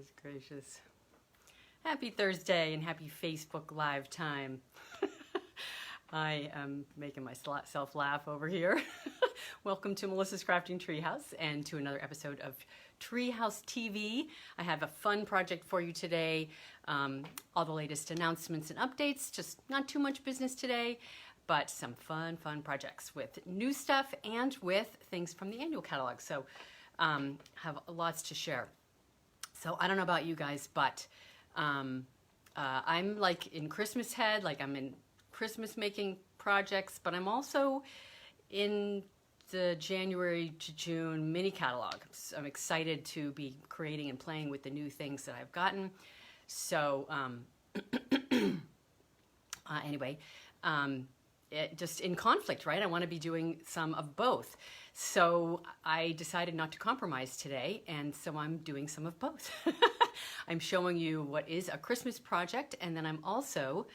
Goodness gracious. Happy Thursday and happy Facebook Live time. I am making myself laugh over here. Welcome to Melissa's Crafting Treehouse and to another episode of Treehouse TV. I have a fun project for you today. All the latest announcements and updates, just not too much business today, but some fun projects with new stuff and with things from the annual catalog. So have lots to share. So I don't know about you guys, but I'm like in Christmas head, like I'm in Christmas making projects, but I'm also in the January to June mini catalog. So I'm excited to be creating and playing with the new things that I've gotten. So anyway, just in conflict, right? I want to be doing some of both. So I decided not to compromise today, and so I'm doing some of both. I'm showing you what is a Christmas project, and then I'm also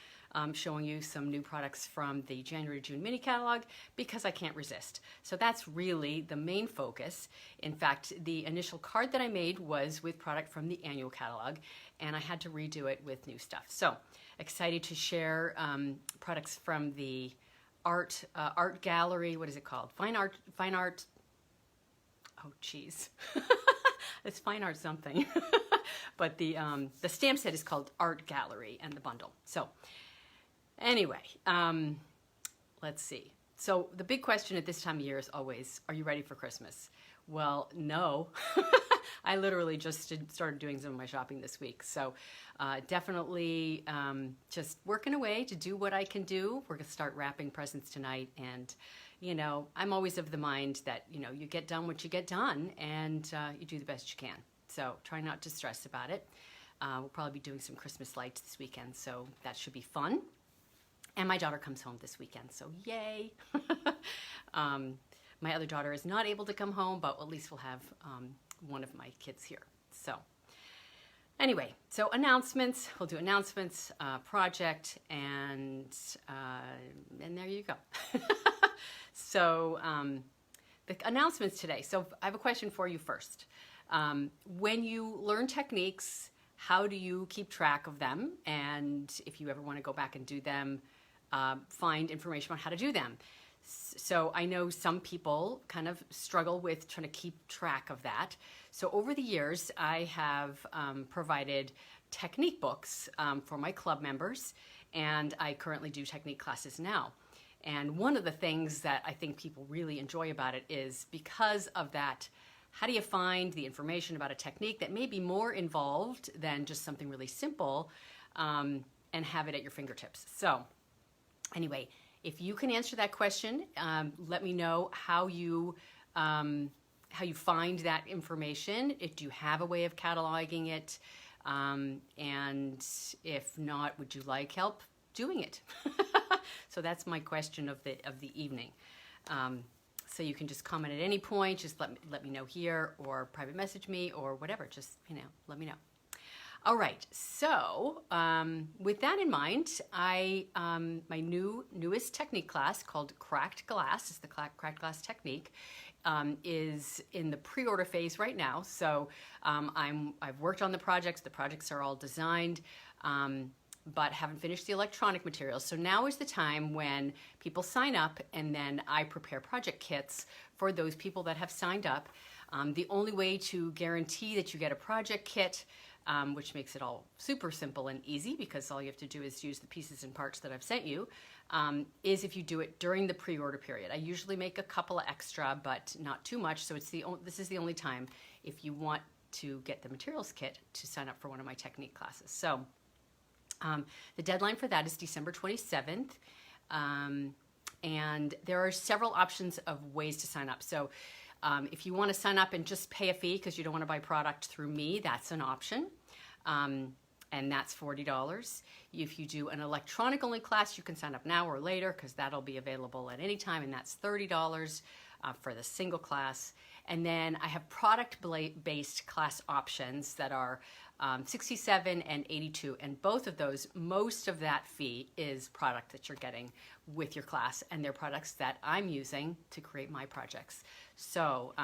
showing you some new products from the January-June mini catalog because I can't resist. So that's really the main focus. In fact, the initial card that I made was with product from the annual catalog, and I had to redo it with new stuff. So excited to share products from the art gallery. What is it called? Fine art. Oh, geez. It's fine art something. But the stamp set is called Art Gallery and the bundle. So anyway, let's see. So the big question at this time of year is always, are you ready for Christmas? Well, no. I literally just started doing some of my shopping this week. So definitely just working away to do what I can do. We're going to start wrapping presents tonight. And, you know, I'm always of the mind that, you know, you get done what you get done and you do the best you can. So try not to stress about it. We'll probably be doing some Christmas lights this weekend, so that should be fun. And my daughter comes home this weekend, so yay. My other daughter is not able to come home, but at least we'll have one of my kids here. So anyway, so announcements. We'll do announcements, project, and there you go. So the announcements today. So I have a question for you first. When you learn techniques, how do you keep track of them? And if you ever want to go back and do them, find information on how to do them. So I know some people kind of struggle with trying to keep track of that. So over the years, I have provided technique books for my club members, and I currently do technique classes now. And one of the things that I think people really enjoy about it is because of that, how do you find the information about a technique that may be more involved than just something really simple and have it at your fingertips? So anyway, if you can answer that question, let me know how you find that information. Do you have a way of cataloging it? And if not, would you like help doing it? So that's my question of the evening. So you can just comment at any point, just let me know here, or private message me, or whatever, just, you know, let me know. All right, so with that in mind, my newest technique class called Cracked Glass, is the Cracked Glass technique, is in the pre-order phase right now. So I've worked on the projects are all designed, but haven't finished the electronic materials. So now is the time when people sign up, and then I prepare project kits for those people that have signed up. The only way to guarantee that you get a project kit, which makes it all super simple and easy because all you have to do is use the pieces and parts that I've sent you, is if you do it during the pre-order period. I usually make a couple of extra, but not too much. So this is the only time if you want to get the materials kit to sign up for one of my technique classes. So the deadline for that is December 27th. And there are several options of ways to sign up. So if you want to sign up and just pay a fee because you don't want to buy product through me, that's an option. And that's $40. If you do an electronic only class, you can sign up now or later because that'll be available at any time, and that's $30 for the single class. And then I have product-based class options that are $67 and $82, and both of those, most of that fee is product that you're getting with your class, and they're products that I'm using to create my projects. So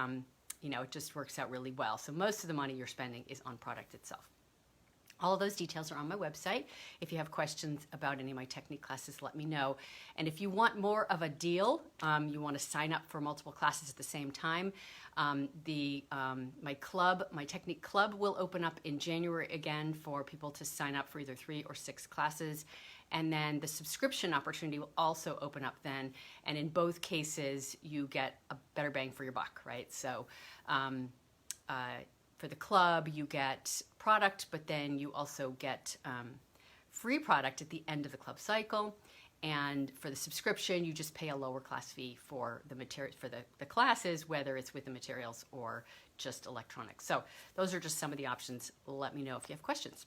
it just works out really well. So most of the money you're spending is on product itself. All of those details are on my website. If you have questions about any of my technique classes, let me know. And if you want more of a deal, you want to sign up for multiple classes at the same time, my technique club will open up in January again for people to sign up for either 3 or 6 classes. And then the subscription opportunity will also open up then. And in both cases, you get a better bang for your buck, right? So for the club, you get product, but then you also get free product at the end of the club cycle. And for the subscription, you just pay a lower class fee for the material for the classes, whether it's with the materials or just electronics. So those are just some of the options. Let me know if you have questions.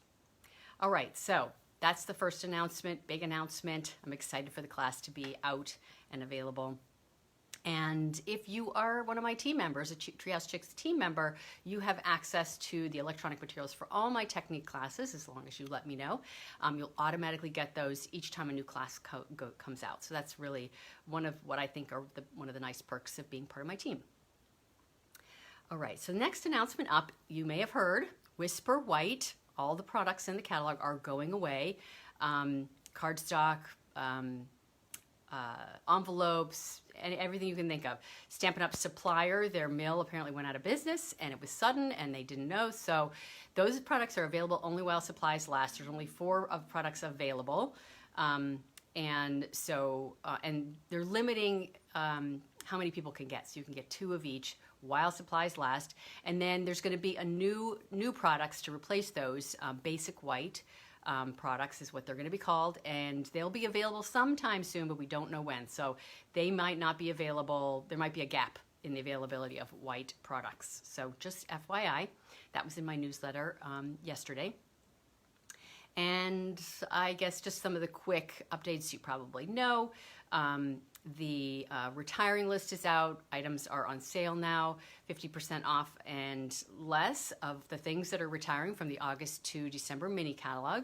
All right, so that's the first announcement, big announcement. I'm excited for the class to be out and available. And if you are one of my team members, a Treehouse Chicks team member, you have access to the electronic materials for all my technique classes as long as you let me know. You'll automatically get those each time a new class comes out. So that's really one of what I think are one of the nice perks of being part of my team. All right, so next announcement up, you may have heard, Whisper White, all the products in the catalog are going away. Cardstock, envelopes, and everything you can think of. Stampin' Up! Supplier, their mill apparently went out of business, and it was sudden, and they didn't know. So those products are available only while supplies last. There's only 4 of products available, and they're limiting how many people can get. So you can get 2 of each while supplies last, and then there's going to be a new products to replace those. Basic White products is what they're going to be called, and they'll be available sometime soon, but we don't know when. So they might not be available. There might be a gap in the availability of white products. So just FYI, that was in my newsletter yesterday. And I guess just some of the quick updates you probably know. The retiring list is out. Items are on sale now, 50% off and less of the things that are retiring from the August to December mini catalog.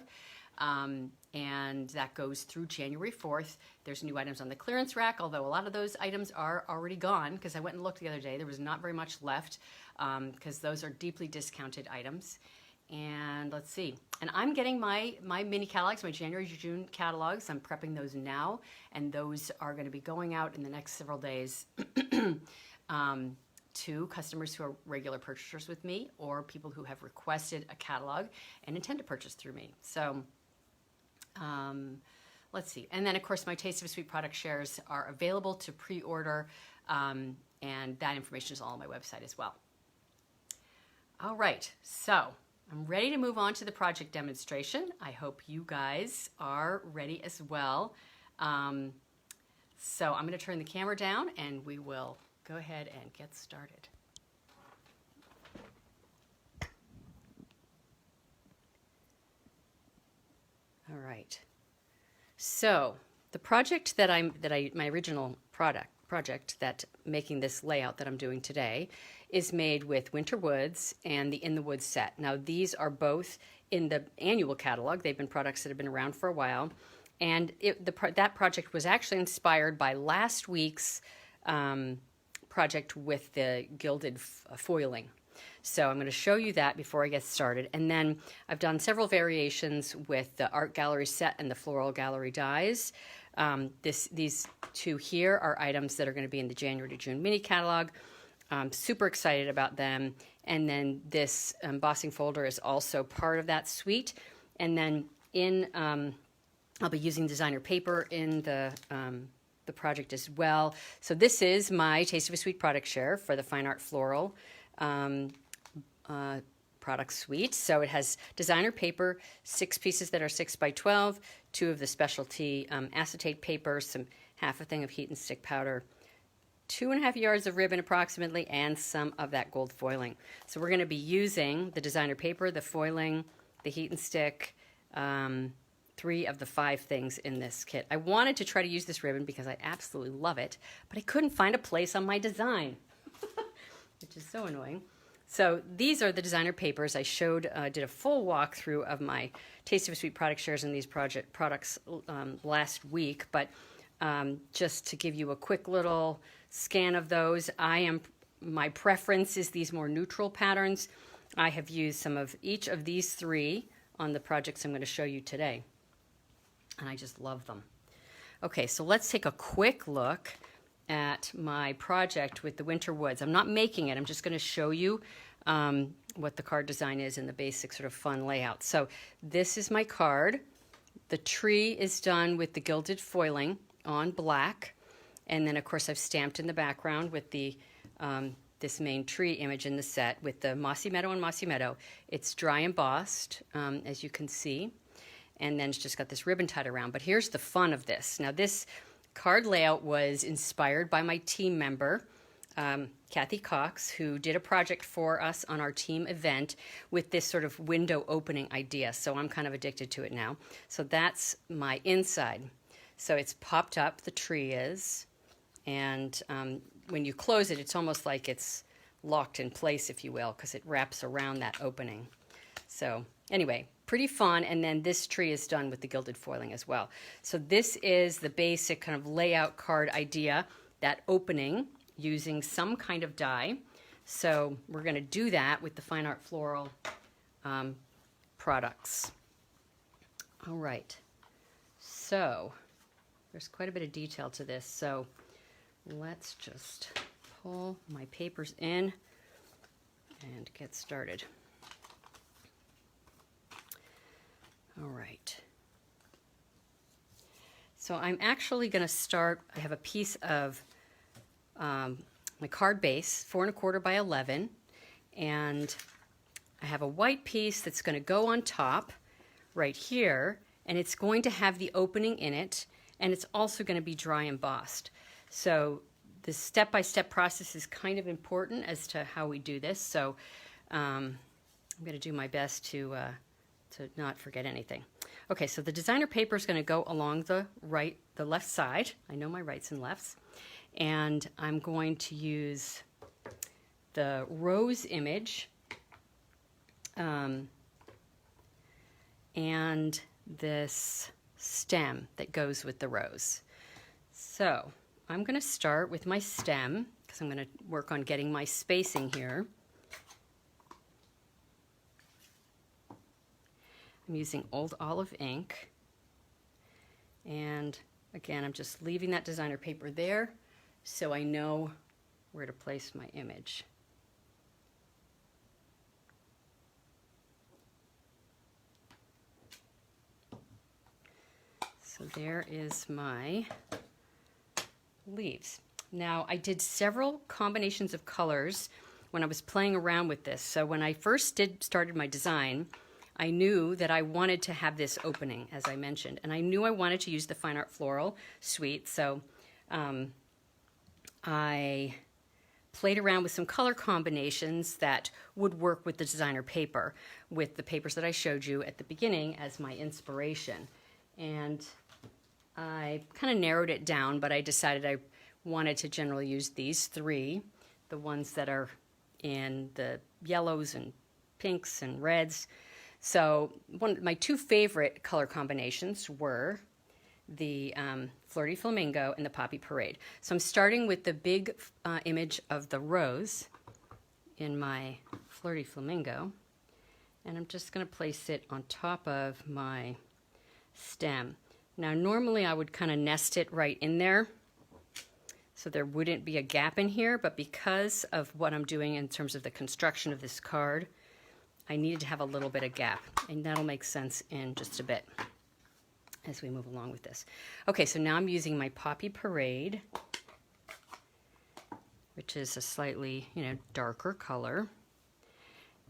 And that goes through January 4th. There's new items on the clearance rack, although a lot of those items are already gone because I went and looked the other day. There was not very much left because those are deeply discounted items. And let's see. And I'm getting my mini catalogs, my January to June catalogs. I'm prepping those now, and those are going to be going out in the next several days to customers who are regular purchasers with me or people who have requested a catalog and intend to purchase through me. So let's see. And then, of course, my Taste of a Sweet product shares are available to pre-order, and that information is all on my website as well. All right, so I'm ready to move on to the project demonstration. I hope you guys are ready as well. So I'm going to turn the camera down and we will go ahead and get started. All right. So the project my original project that making this layout that I'm doing today is made with Winter Woods and the In the Woods set. Now these are both in the annual catalog. They've been products that have been around for a while, and that project was actually inspired by last week's project with the gilded foiling. So I'm going to show you that before I get started, and then I've done several variations with the Art Gallery set and the Floral Gallery dies. These 2 here are items that are going to be in the January to June mini catalog. I'm super excited about them. And then this embossing folder is also part of that suite. And then I'll be using designer paper in the project as well. So this is my Taste of a Sweet product share for the Fine Art Floral product suite. So it has designer paper, 6 pieces that are 6 by 12, 2 of the specialty acetate paper, half a thing of heat and stick powder, 2.5 yards of ribbon approximately, and some of that gold foiling. So we're going to be using the designer paper, the foiling, the heat and stick, 3 of the 5 things in this kit. I wanted to try to use this ribbon because I absolutely love it, but I couldn't find a place on my design, which is so annoying. So these are the designer papers. I did a full walkthrough of my Taste of a Sweet product shares in these products last week, but just to give you a quick little scan of those, I am my preference is these more neutral patterns. I have used some of each of these three on the projects I'm going to show you today, and I just love them. Okay, so let's take a quick look at my project with the winter woods. I'm not making it, I'm just going to show you what the card design is and the basic sort of fun layout. So this is my card. The tree is done with the gilded foiling on black, and then of course I've stamped in the background with the this main tree image in the set with the mossy meadow and mossy meadow. It's dry embossed, as you can see, and then it's just got this ribbon tied around. But here's the fun of this. Now this card layout was inspired by my team member, Kathy Cox, who did a project for us on our team event with this sort of window opening idea. So I'm kind of addicted to it now. So that's my inside. So it's popped up, the tree is, and when you close it, it's almost like it's locked in place, if you will, because it wraps around that opening. So anyway, pretty fun. And then this tree is done with the gilded foiling as well. So this is the basic kind of layout card idea, that opening using some kind of die. So we're going to do that with the Fine Art Floral products. All right. So there's quite a bit of detail to this. So let's just pull my papers in and get started. All right. So I'm actually going to start, I have a piece of my card base, 4 1/4 by 11, and I have a white piece that's going to go on top right here, and it's going to have the opening in it, and it's also going to be dry embossed. So the step-by-step process is kind of important as to how we do this. So I'm going to do my best to not forget anything. Okay, so the designer paper is going to go along the left side. I know my rights and lefts. And I'm going to use the rose image and this stem that goes with the rose. So I'm going to start with my stem because I'm going to work on getting my spacing here. I'm using Old Olive ink, and again I'm just leaving that designer paper there so I know where to place my image. So there is my leaves. Now I did several combinations of colors when I was playing around with this. So when I first started my design, I knew that I wanted to have this opening, as I mentioned, and I knew I wanted to use the Fine Art Floral suite, so I played around with some color combinations that would work with the designer paper, with the papers that I showed you at the beginning as my inspiration. And I kind of narrowed it down, but I decided I wanted to generally use these three, the ones that are in the yellows and pinks and reds. So my two favorite color combinations were the Flirty Flamingo and the Poppy Parade. So I'm starting with the big image of the rose in my Flirty Flamingo, and I'm just going to place it on top of my stem. Now normally I would kind of nest it right in there so there wouldn't be a gap in here, but because of what I'm doing in terms of the construction of this card, I needed to have a little bit of gap, and that'll make sense in just a bit as we move along with this. Okay, so now I'm using my Poppy Parade, which is a slightly, darker color,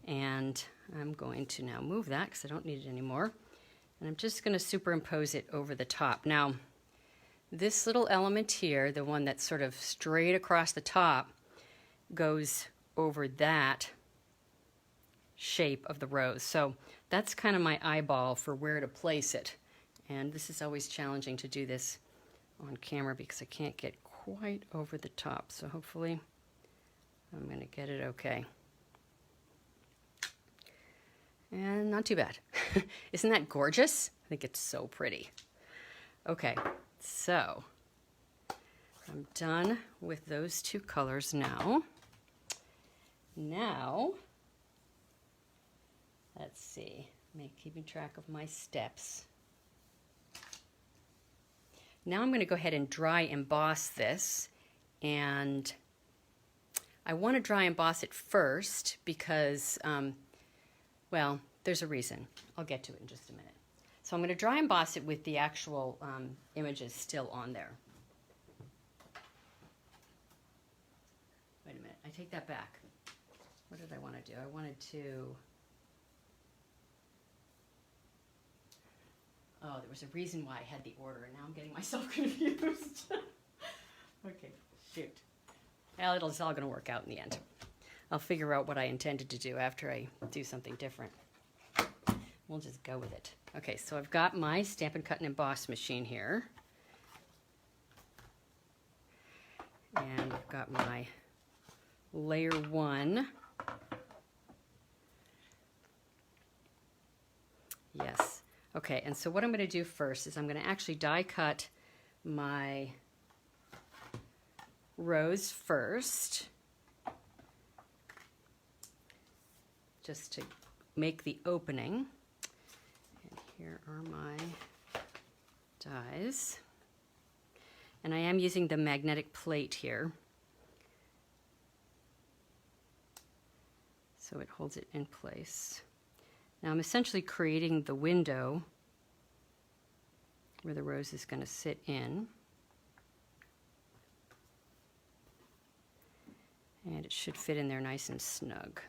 and I'm going to now move that because I don't need it anymore, and I'm just going to superimpose it over the top. Now, this little element here, the one that's sort of straight across the top, goes over that shape of the rose. So that's kind of my eyeball for where to place it. And this is always challenging to do this on camera because I can't get quite over the top. So hopefully I'm going to get it okay. And not too bad. Isn't that gorgeous? I think it's so pretty. Okay, so I'm done with those two colors now. Now, let's see, keeping track of my steps. Now I'm going to go ahead and dry emboss this, and I want to dry emboss it first because, well, there's a reason. I'll get to it in just a minute. So I'm going to dry emboss it with the actual images still on there. Wait a minute, I take that back. What did I want to do? I wanted to... Oh, there was a reason why I had the order, and now I'm getting myself confused. Okay, shoot. Well, it's all going to work out in the end. I'll figure out what I intended to do after I do something different. We'll just go with it. Okay, so I've got my Stampin' Cut and Emboss machine here. And I've got my layer 1. Yes. Okay, and so what I'm going to do first is I'm going to actually die cut my rows first, just to make the opening. And here are my dies. And I am using the magnetic plate here, so it holds it in place. Now I'm essentially creating the window where the rose is going to sit in. And it should fit in there nice and snug.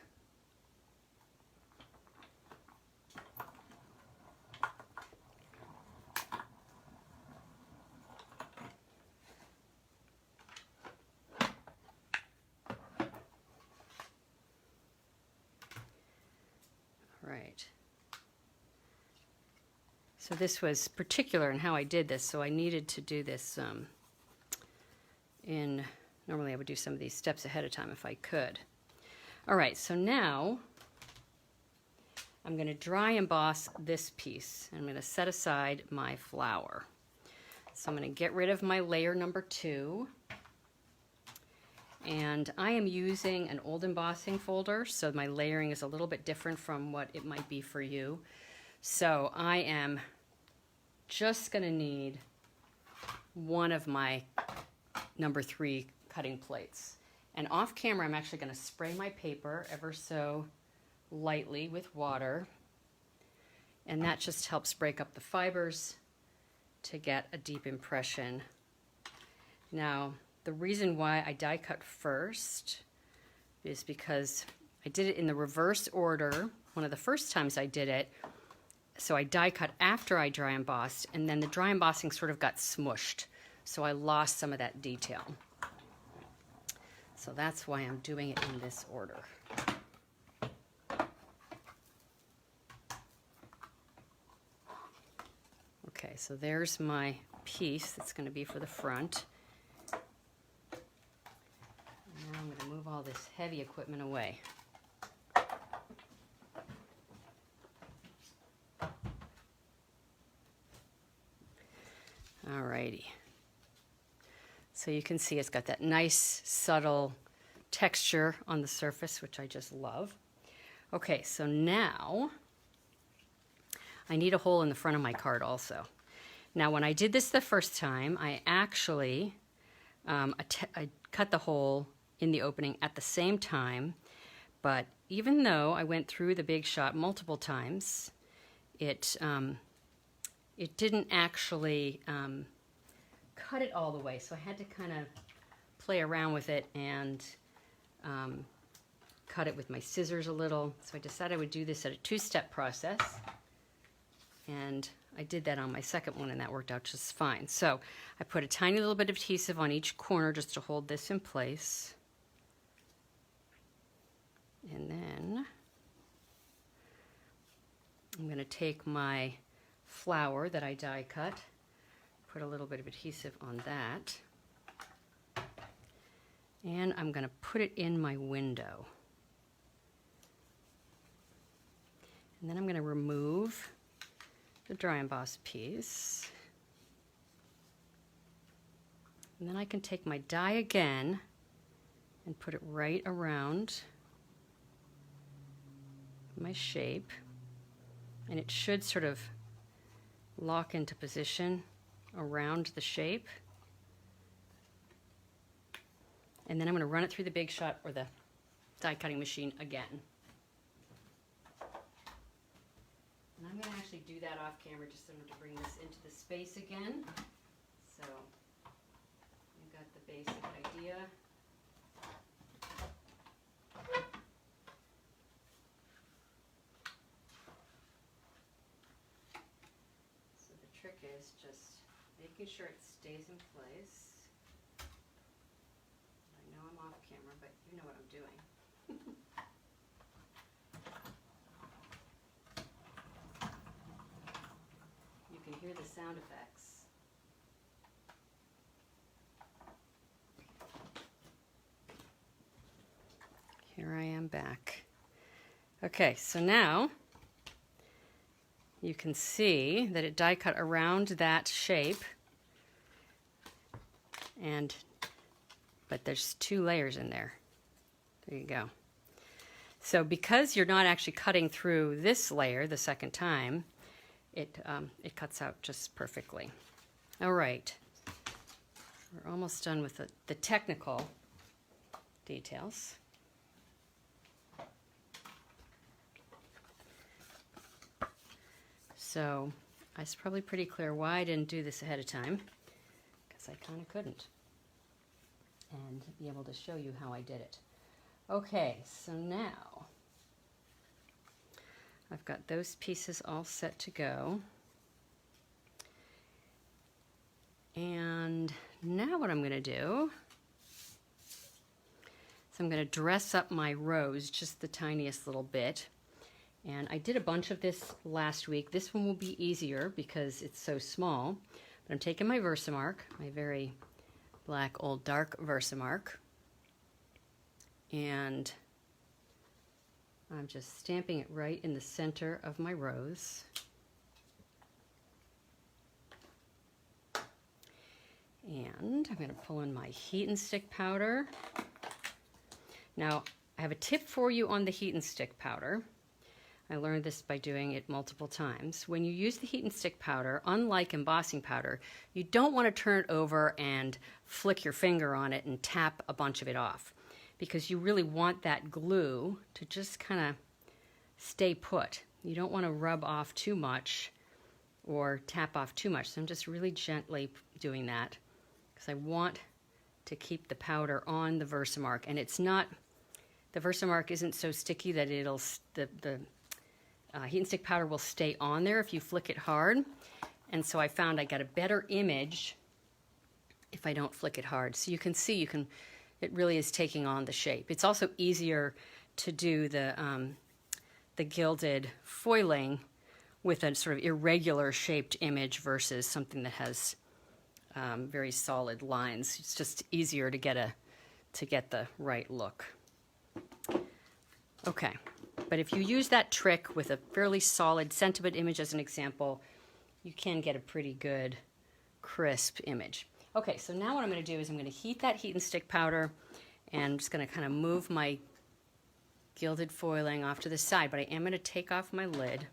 Right. So this was particular in how I did this, so I needed to do this normally I would do some of these steps ahead of time if I could. All right, so now I'm going to dry emboss this piece. I'm going to set aside my flower. So I'm going to get rid of my layer number 2. And I am using an old embossing folder, so my layering is a little bit different from what it might be for you. So I am just going to need one of my number 3 cutting plates. And off camera, I'm actually going to spray my paper ever so lightly with water. And that just helps break up the fibers to get a deep impression. Now, the reason why I die cut first is because I did it in the reverse order one of the first times I did it. So I die cut after I dry embossed, and then the dry embossing sort of got smushed. So I lost some of that detail. So that's why I'm doing it in this order. Okay, so there's my piece that's going to be for the front. Now I'm going to move all this heavy equipment away. Alrighty. So you can see it's got that nice subtle texture on the surface, which I just love. Okay, so now I need a hole in the front of my card also. Now when I did this the first time, I actually I cut the hole in the opening at the same time, but even though I went through the big shot multiple times, it didn't actually cut it all the way, so I had to kind of play around with it and cut it with my scissors a little. So I decided I would do this at a 2-step process, and I did that on my second one, and that worked out just fine. So I put a tiny little bit of adhesive on each corner just to hold this in place. And then I'm going to take my flower that I die cut, put a little bit of adhesive on that, and I'm going to put it in my window. And then I'm going to remove the dry emboss piece. And then I can take my die again and put it right around my shape, and it should sort of lock into position around the shape. And then I'm going to run it through the Big Shot or the die cutting machine again. And I'm going to actually do that off camera just so I'm going to bring this into the space again. So you've got the basic idea. So the trick is just making sure it stays in place. I know I'm off camera, but you know what I'm doing. You can hear the sound effects. Here I am back. Okay, so now you can see that it die cut around that shape, but there's 2 layers in there. There you go. So because you're not actually cutting through this layer the second time, it cuts out just perfectly. All right, we're almost done with the technical details. So it's probably pretty clear why I didn't do this ahead of time, because I kind of couldn't, and be able to show you how I did it. Okay, so now I've got those pieces all set to go. And now what I'm going to do is I'm going to dress up my rose just the tiniest little bit. And I did a bunch of this last week. This one will be easier because it's so small. But I'm taking my Versamark, my very black old dark Versamark, and I'm just stamping it right in the center of my rose. And I'm going to pull in my heat and stick powder. Now, I have a tip for you on the heat and stick powder. I learned this by doing it multiple times. When you use the heat and stick powder, unlike embossing powder, you don't want to turn it over and flick your finger on it and tap a bunch of it off, because you really want that glue to just kind of stay put. You don't want to rub off too much or tap off too much. So I'm just really gently doing that because I want to keep the powder on the Versamark. And it's not, the Versamark isn't so sticky that it'll, the heat and stick powder will stay on there if you flick it hard. And so I found I got a better image if I don't flick it hard. So you can see, it really is taking on the shape. It's also easier to do the gilded foiling with a sort of irregular shaped image versus something that has very solid lines. It's just easier to get the right look. Okay, but if you use that trick with a fairly solid sentiment image as an example, you can get a pretty good crisp image. Okay, so now what I'm going to do is I'm going to heat that heat and stick powder, and I'm just going to kind of move my gilded foiling off to the side, but I am going to take off my lid.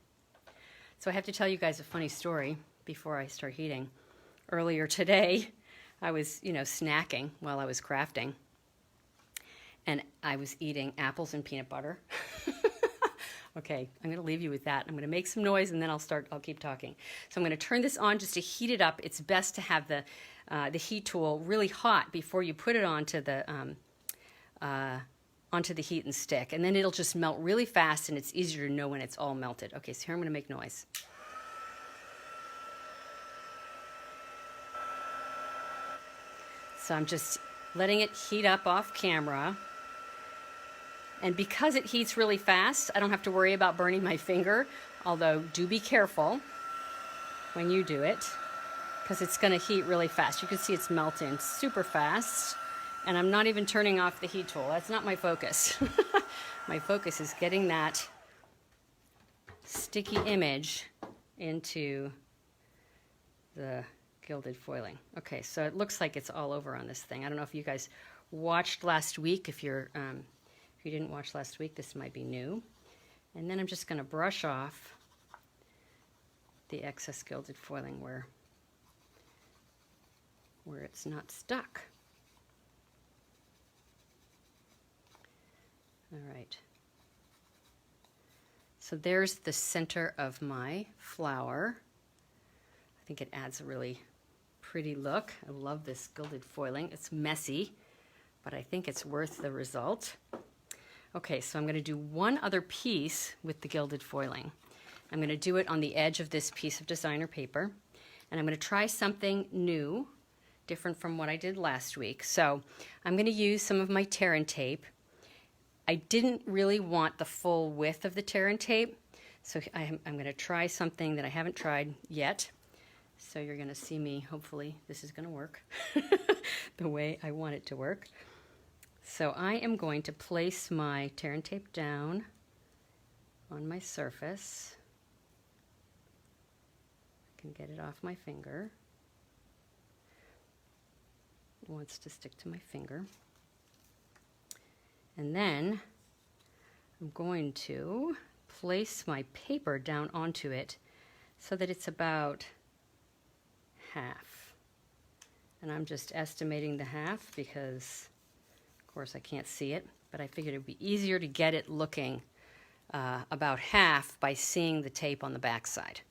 So I have to tell you guys a funny story before I start heating. Earlier today, I was, snacking while I was crafting, and I was eating apples and peanut butter. Okay, I'm going to leave you with that. I'm going to make some noise, and then I'll keep talking. So I'm going to turn this on just to heat it up. It's best to have the heat tool really hot before you put it onto the heat and stick, and then it'll just melt really fast, and it's easier to know when it's all melted. Okay, so here I'm going to make noise. So I'm just letting it heat up off camera. And because it heats really fast, I don't have to worry about burning my finger, although do be careful when you do it, because it's going to heat really fast. You can see it's melting super fast, and I'm not even turning off the heat tool. That's not my focus. My focus is getting that sticky image into the gilded foiling. Okay, so it looks like it's all over on this thing. I don't know if you guys watched last week. If you didn't watch last week, this might be new. And then I'm just going to brush off the excess gilded foiling where it's not stuck. All right. So there's the center of my flower. I think it adds a really pretty look. I love this gilded foiling. It's messy, but I think it's worth the result. Okay, so I'm going to do one other piece with the gilded foiling. I'm going to do it on the edge of this piece of designer paper, and I'm going to try something new, different from what I did last week. So I'm going to use some of my tear and tape. I didn't really want the full width of the tear and tape, so I'm going to try something that I haven't tried yet. So you're going to see me, hopefully this is going to work the way I want it to work. So I am going to place my tear and tape down on my surface. I can get it off my finger. It wants to stick to my finger. And then I'm going to place my paper down onto it so that it's about half. And I'm just estimating the half because, of course, I can't see it, but I figured it would be easier to get it looking about half by seeing the tape on the back side.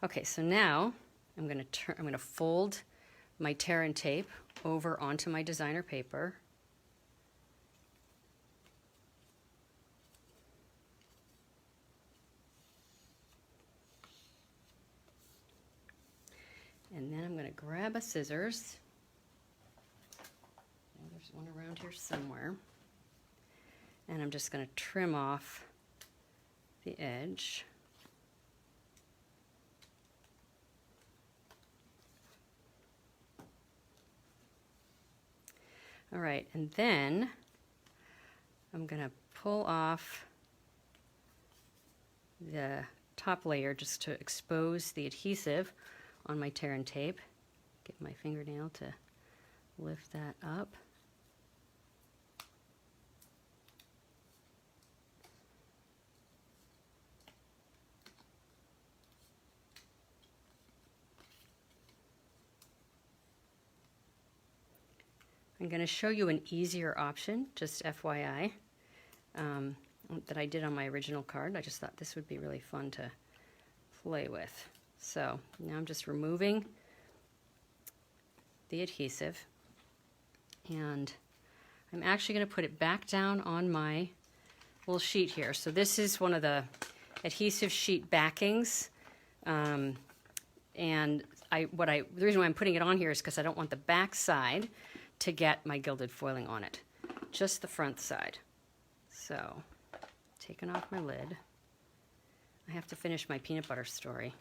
Okay, so now I'm going to fold my tear and tape over onto my designer paper. And then I'm going to grab a scissors. And there's one around here somewhere. And I'm just going to trim off the edge. All right, and then I'm going to pull off the top layer just to expose the adhesive on my tear and tape. Get my fingernail to lift that up. I'm going to show you an easier option, just FYI, that I did on my original card. I just thought this would be really fun to play with. So now I'm just removing the adhesive, and I'm actually going to put it back down on my little sheet here. So this is one of the adhesive sheet backings, and the reason why I'm putting it on here is because I don't want the back side to get my gilded foiling on it, just the front side. So, taking off my lid, I have to finish my peanut butter story.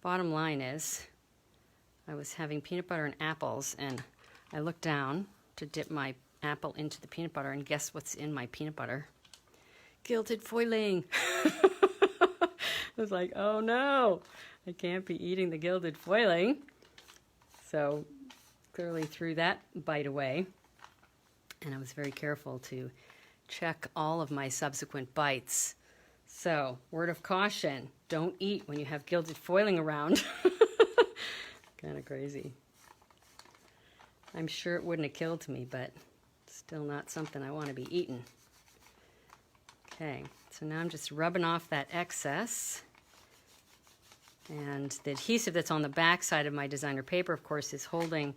Bottom line is, I was having peanut butter and apples, and I looked down to dip my apple into the peanut butter, and guess what's in my peanut butter? Gilded foiling. I was like, oh no, I can't be eating the gilded foiling. So clearly threw that bite away, and I was very careful to check all of my subsequent bites. So, word of caution, don't eat when you have gilded foiling around. Kind of crazy. I'm sure it wouldn't have killed me, but still not something I want to be eating. Okay, so now I'm just rubbing off that excess. And the adhesive that's on the back side of my designer paper, of course, is holding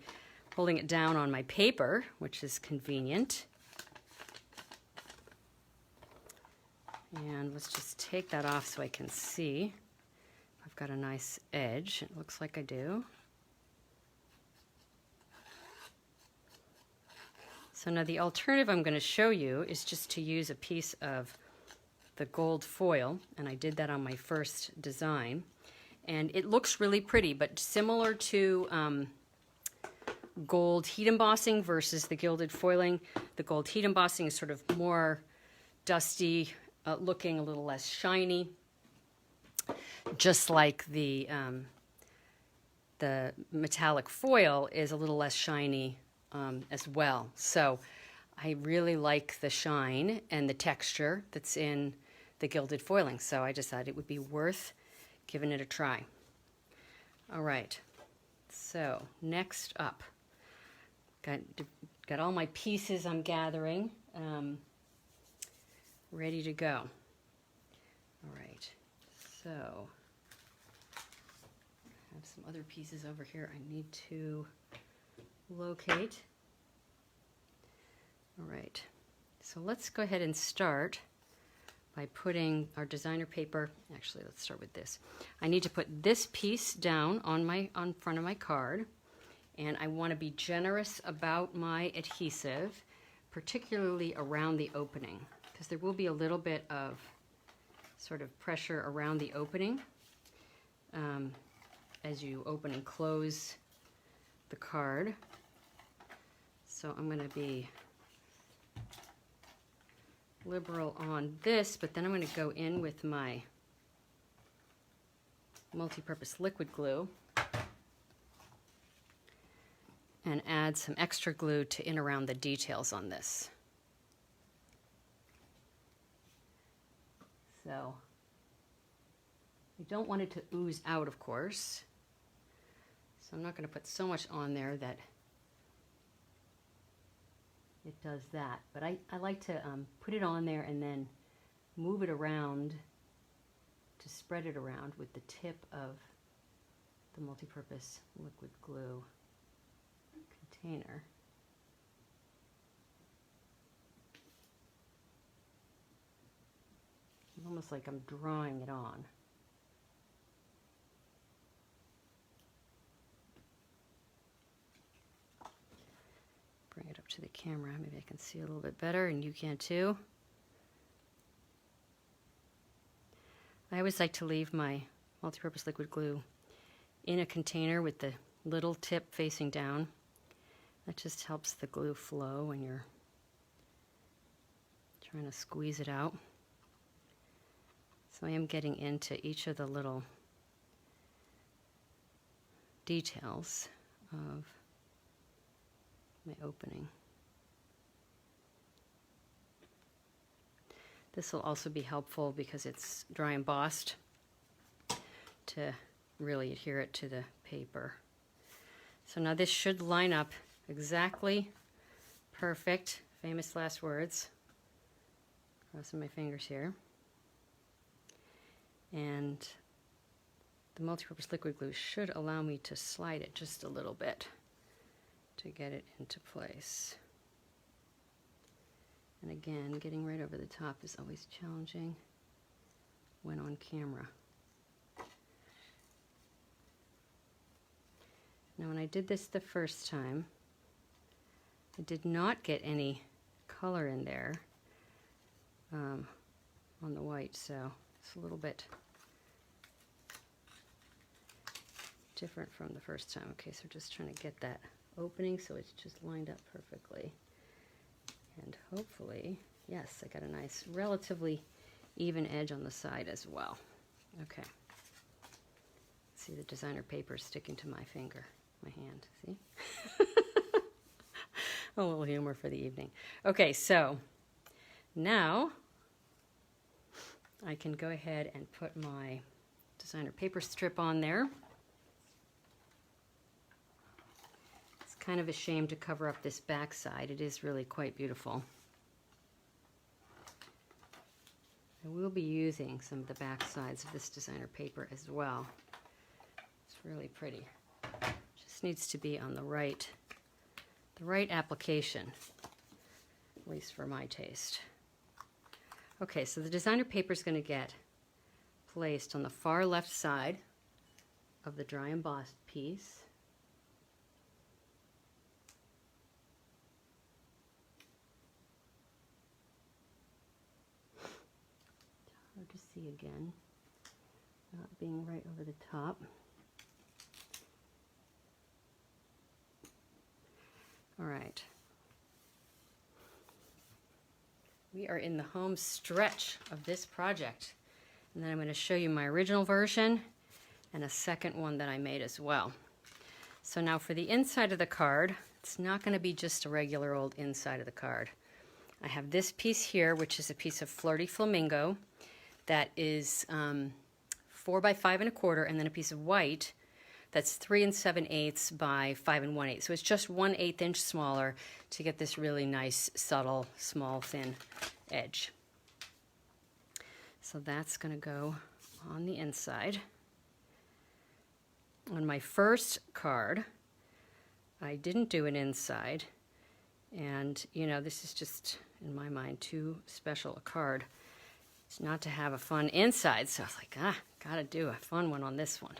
it down on my paper, which is convenient. And let's just take that off so I can see. I've got a nice edge. It looks like I do. So now the alternative I'm going to show you is just to use a piece of the gold foil, and I did that on my first design. And it looks really pretty, but similar to gold heat embossing versus the gilded foiling. The gold heat embossing is sort of more dusty looking, a little less shiny, just like the metallic foil is a little less shiny as well. So I really like the shine and the texture that's in the gilded foiling. So I decided it would be worth giving it a try. All right, so next up, got all my pieces I'm gathering ready to go. All right, so I have some other pieces over here I need to locate. All right, so let's go ahead and start by putting our designer paper. Actually, let's start with this. I need to put this piece down on front of my card, and I want to be generous about my adhesive, particularly around the opening, because there will be a little bit of sort of pressure around the opening as you open and close the card. So I'm going to be liberal on this, but then I'm going to go in with my multi-purpose liquid glue and add some extra glue to in around the details on this. So I don't want it to ooze out, of course, so I'm not going to put so much on there that it does that, but I like to put it on there and then move it around to spread it around with the tip of the multi-purpose liquid glue container. It's almost like I'm drawing it on. Bring it up to the camera. Maybe I can see a little bit better, and you can too. I always like to leave my multi-purpose liquid glue in a container with the little tip facing down. That just helps the glue flow when you're trying to squeeze it out. So I am getting into each of the little details of my opening. This will also be helpful because it's dry embossed to really adhere it to the paper. So now this should line up exactly perfect. Famous last words. Crossing my fingers here. And the multi-purpose liquid glue should allow me to slide it just a little bit to get it into place. And again, getting right over the top is always challenging when on camera. Now when I did this the first time, I did not get any color in there on the white, so it's a little bit different from the first time. Okay, so just trying to get that opening so it's just lined up perfectly. And hopefully, yes, I got a nice, relatively even edge on the side as well. Okay. See the designer paper sticking to my finger, my hand, see? A little humor for the evening. Okay, so now I can go ahead and put my designer paper strip on there. It's kind of a shame to cover up this back side. It is really quite beautiful. I will be using some of the back sides of this designer paper as well. It's really pretty. Just needs to be on the right application, at least for my taste. Okay, so the designer paper is going to get placed on the far left side of the dry embossed piece. Hard to see again, not being right over the top. All right. We are in the home stretch of this project. And then I'm going to show you my original version and a second one that I made as well. So now for the inside of the card, it's not going to be just a regular old inside of the card. I have this piece here, which is a piece of Flirty Flamingo. that is 4 by 5 1/4, and then a piece of white that's 3 7/8 by 5 1/8. So it's just 1/8 inch smaller to get this really nice, subtle, small, thin edge. So that's going to go on the inside. On my first card, I didn't do an inside, and you know, this is just, in my mind, too special a card. It's not to have a fun inside, so I was like, gotta do a fun one on this one.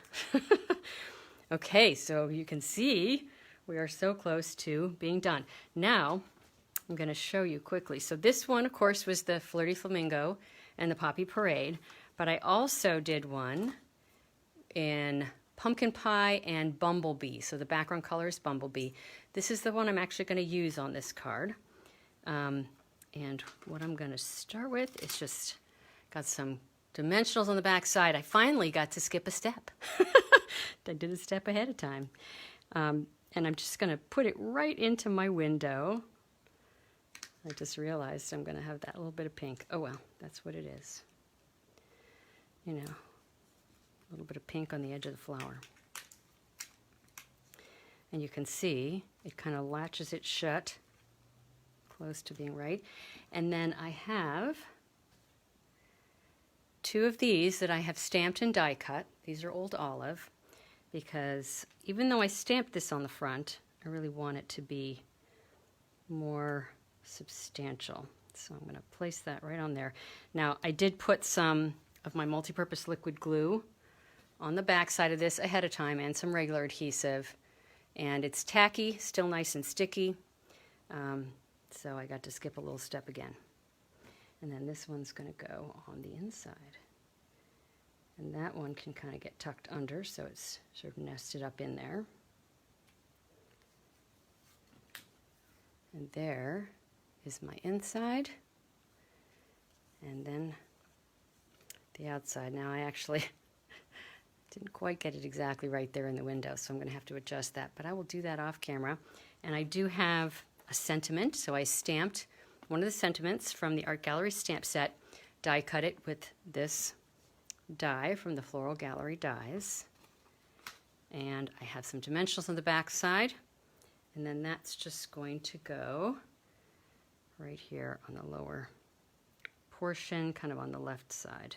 Okay, so you can see we are so close to being done. Now, I'm going to show you quickly. So this one, of course, was the Flirty Flamingo and the Poppy Parade, but I also did one in Pumpkin Pie and Bumblebee. So the background color is Bumblebee. This is the one I'm actually going to use on this card. And what I'm going to start with is just got some dimensionals on the back side. I finally got to skip a step. I did a step ahead of time. And I'm just going to put it right into my window. I just realized I'm going to have that little bit of pink. Oh well, that's what it is. You know, a little bit of pink on the edge of the flower. And you can see it kind of latches it shut, close to being right. And then I have 2 of these that I have stamped and die cut. These are Old Olive, because even though I stamped this on the front, I really want it to be more substantial. So I'm going to place that right on there. Now, I did put some of my multi-purpose liquid glue on the back side of this ahead of time, and some regular adhesive. And it's tacky, still nice and sticky. So I got to skip a little step again. And then this one's going to go on the inside. And that one can kind of get tucked under, so it's sort of nested up in there. And there is my inside. And then the outside. Now I actually didn't quite get it exactly right there in the window, so I'm going to have to adjust that. But I will do that off camera. And I do have a sentiment, so I stamped one of the sentiments from the Art Gallery stamp set, die cut it with this die from the Floral Gallery dies. And I have some dimensionals on the back side, and then that's just going to go right here on the lower portion, kind of on the left side.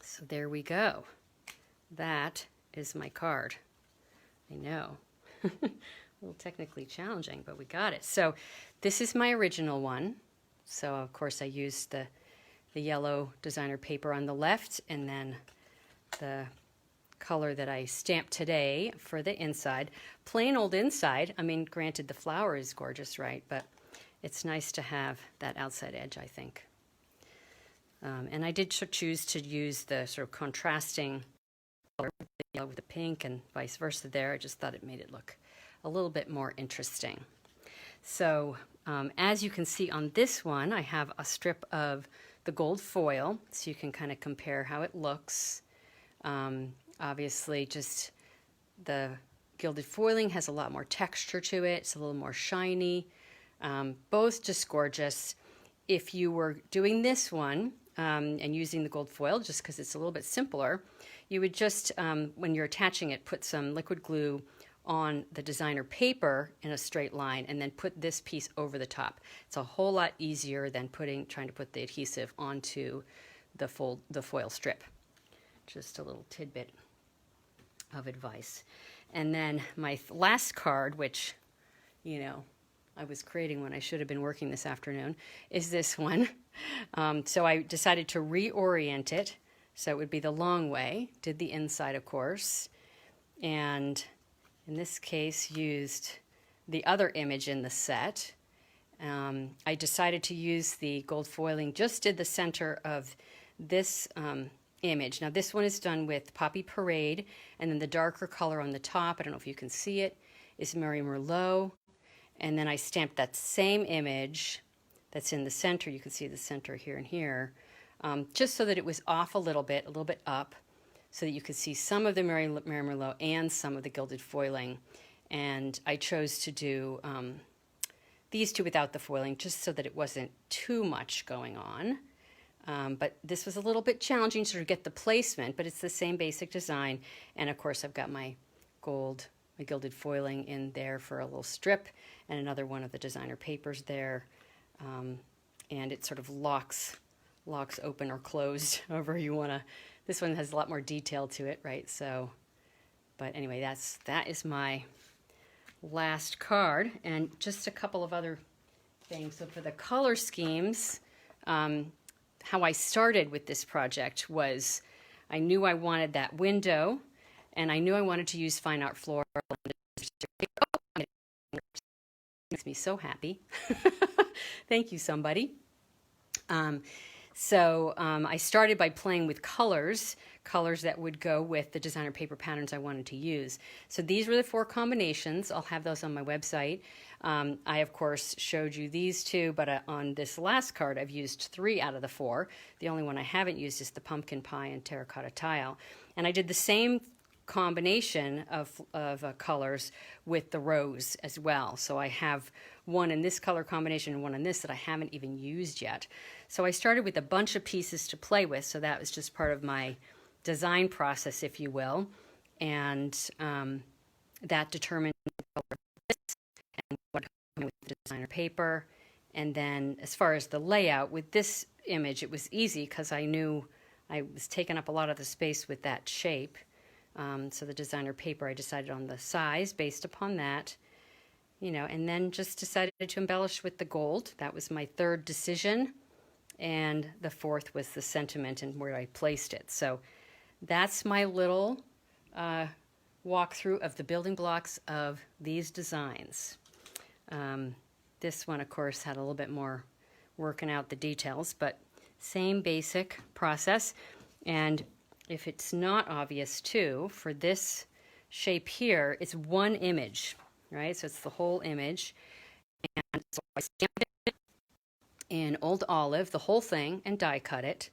So there we go. That is my card. I know. A little technically challenging, but we got it. So this is my original one. So of course I used the yellow designer paper on the left, and then the color that I stamped today for the inside. Plain old inside. I mean, granted, the flower is gorgeous, right? But it's nice to have that outside edge, I think. And I did choose to use the sort of contrasting color with the pink and vice versa there. I just thought it made it look a little bit more interesting. So as you can see on this one, I have a strip of the gold foil, so you can kind of compare how it looks. Obviously, just the gilded foiling has a lot more texture to it. It's a little more shiny. Both just gorgeous. If you were doing this one and using the gold foil, just because it's a little bit simpler, you would just, when you're attaching it, put some liquid glue on the designer paper in a straight line, and then put this piece over the top. It's a whole lot easier than trying to put the adhesive onto the foil strip. Just a little tidbit of advice. And then my last card, which, you know, I was creating when I should have been working this afternoon, is this one. So I decided to reorient it so it would be the long way. Did the inside, of course, and in this case used the other image in the set. I decided to use the gold foiling, just did the center of this image. Now this one is done with Poppy Parade, and then the darker color on the top, I don't know if you can see it, is Mary Merlot. And then I stamped that same image that's in the center. You can see the center here and here, just so that it was off a little bit up, so that you could see some of the Mary Merlot and some of the gilded foiling. And I chose to do these two without the foiling, just so that it wasn't too much going on. But this was a little bit challenging to get the placement, but it's the same basic design. And of course, I've got my gilded foiling in there for a little strip, and another one of the designer papers there. And it sort of locks open or closed, however you want to. This one has a lot more detail to it, right? So, but anyway, that is my last card, and just a couple of other things. So for the color schemes, how I started with this project was I knew I wanted that window, and I knew I wanted to use fine art floral. Oh, it makes me so happy. Thank you, somebody. I started by playing with colors that would go with the designer paper patterns I wanted to use. So these were the 4 combinations. I'll have those on my website. I, of course, showed you these 2, but on this last card, I've used 3 out of the 4. The only one I haven't used is the pumpkin pie and terracotta tile. And I did the same combination of colors with the rose as well. So I have one in this color combination and one in this that I haven't even used yet. So I started with a bunch of pieces to play with, so that was just part of my design process, if you will, and that determined this and what with the designer paper. And then as far as the layout, with this image, it was easy because I knew I was taking up a lot of the space with that shape. So the designer paper, I decided on the size based upon that, and then just decided to embellish with the gold. That was my 3rd decision. And the 4th was the sentiment and where I placed it. So that's my little walkthrough of the building blocks of these designs. This one, of course, had a little bit more working out the details, but same basic process. And if it's not obvious too, for this shape here, it's one image, right? So it's the whole image. And so I stamped it in Old Olive, the whole thing, and die cut it.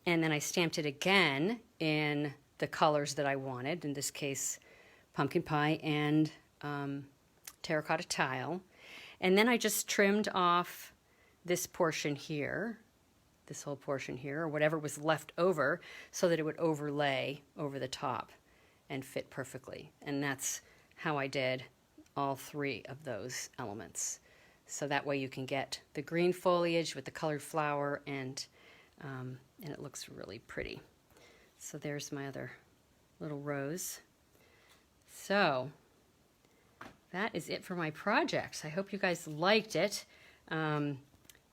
And then I stamped it again in the colors that I wanted, in this case, pumpkin pie and terracotta tile. And then I just trimmed off this portion here, this whole portion here, or whatever was left over, so that it would overlay over the top and fit perfectly. And that's how I did all 3 of those elements. So that way you can get the green foliage with the colored flower, and it looks really pretty. So there's my other little rose. So that is it for my projects. I hope you guys liked it. I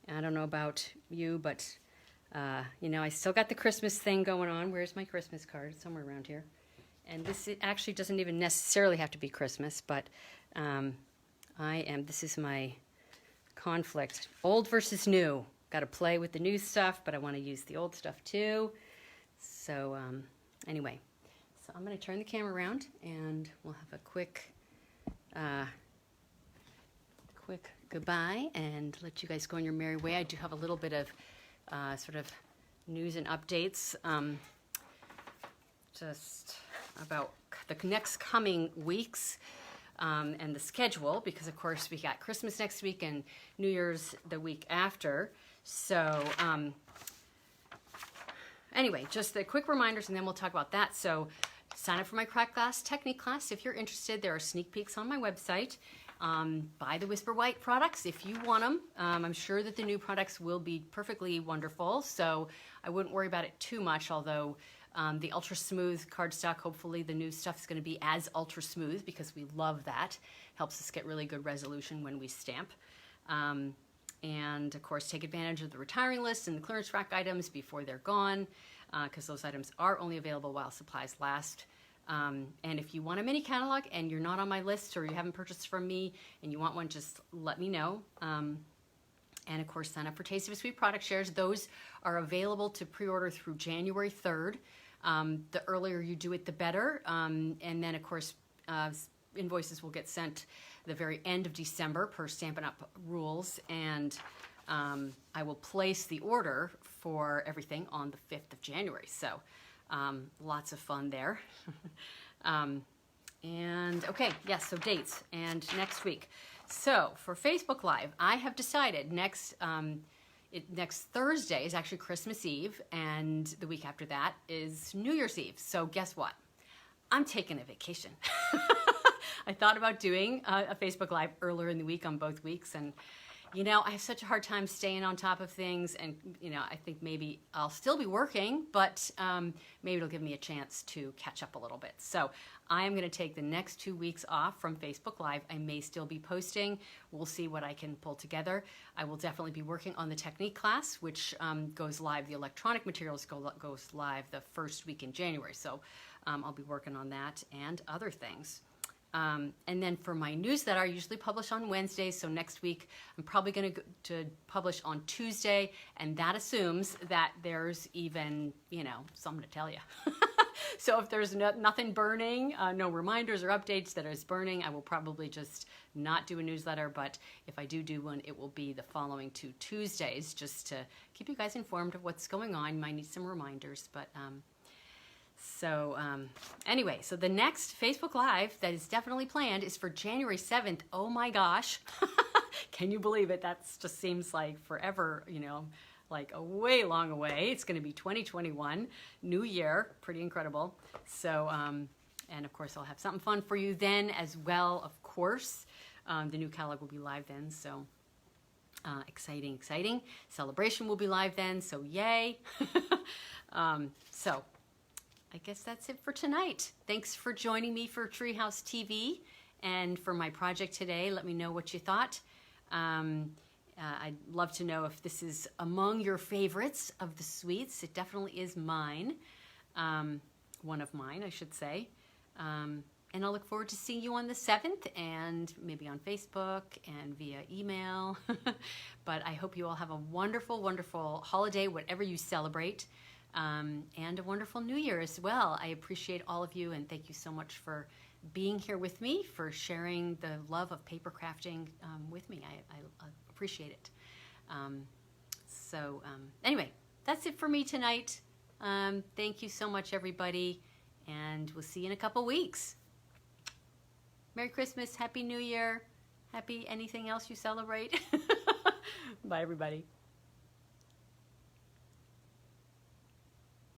don't know about you, but I still got the Christmas thing going on. Where's my Christmas card? It's somewhere around here. And this actually doesn't even necessarily have to be Christmas, but this is my conflict. Old versus new. Got to play with the new stuff, but I want to use the old stuff too. So anyway, so I'm going to turn the camera around and we'll have a quick goodbye and let you guys go on your merry way. I do have a little bit of sort of news and updates just about the next coming weeks and the schedule, because of course we got Christmas next week and New Year's the week after. So anyway, just the quick reminders and then we'll talk about that. So sign up for my craft class, technique class. If you're interested, there are sneak peeks on my website. Buy the Whisper White products if you want them. I'm sure that the new products will be perfectly wonderful, so I wouldn't worry about it too much, although the ultra smooth cardstock, hopefully the new stuff is going to be as ultra smooth because we love that. Helps us get really good resolution when we stamp. And of course, take advantage of the retiring list and the clearance rack items before they're gone, because those items are only available while supplies last. And if you want a mini catalog and you're not on my list or you haven't purchased from me and you want one, just let me know. And of course, sign up for Taste of a Sweet product shares. Those are available to pre-order through January 3rd. The earlier you do it, the better. And then of course, invoices will get sent the very end of December per Stampin' Up! Rules. And I will place the order for everything on the 5th of January. So lots of fun there. And okay, yes, so dates and next week. So for Facebook Live, I have decided next next Thursday is actually Christmas Eve, and the week after that is New Year's Eve. So guess what? I'm taking a vacation. I thought about doing a Facebook Live earlier in the week on both weeks, and you know, I have such a hard time staying on top of things, and you know, I think maybe I'll still be working, but maybe it'll give me a chance to catch up a little bit. So I'm going to take the next 2 weeks off from Facebook Live. I may still be posting. We'll see what I can pull together. I will definitely be working on the technique class, which goes live. The electronic materials goes live the first week in January. So I'll be working on that and other things. And then for my newsletter, I usually publish on Wednesdays. So next week, I'm probably going to publish on Tuesday. And that assumes that there's even, you know, something to tell you. So if there's nothing burning, no reminders or updates that is burning, I will probably just not do a newsletter. But if I do one, it will be the following 2 Tuesdays, just to keep you guys informed of what's going on. You might need some reminders, but anyway, so the next Facebook Live that is definitely planned is for January 7th. Oh my gosh. Can you believe it? That just seems like forever, you know, like a way long away. It's going to be 2021, New Year. Pretty incredible. So, and of course, I'll have something fun for you then as well, of course. The new catalog will be live then, so exciting, exciting. Celebration will be live then, so yay. So I guess that's it for tonight. Thanks for joining me for Treehouse TV and for my project today. Let me know what you thought. I'd love to know if this is among your favorites of the suites. It definitely is mine. One of mine, I should say. And I'll look forward to seeing you on the 7th and maybe on Facebook and via email. But I hope you all have a wonderful, wonderful holiday, whatever you celebrate. And a wonderful New Year as well. I appreciate all of you, and thank you so much for being here with me, for sharing the love of paper crafting with me. I appreciate it. Anyway, that's it for me tonight. Thank you so much, everybody, and we'll see you in a couple weeks. Merry Christmas, Happy New Year, happy anything else you celebrate. Bye, everybody.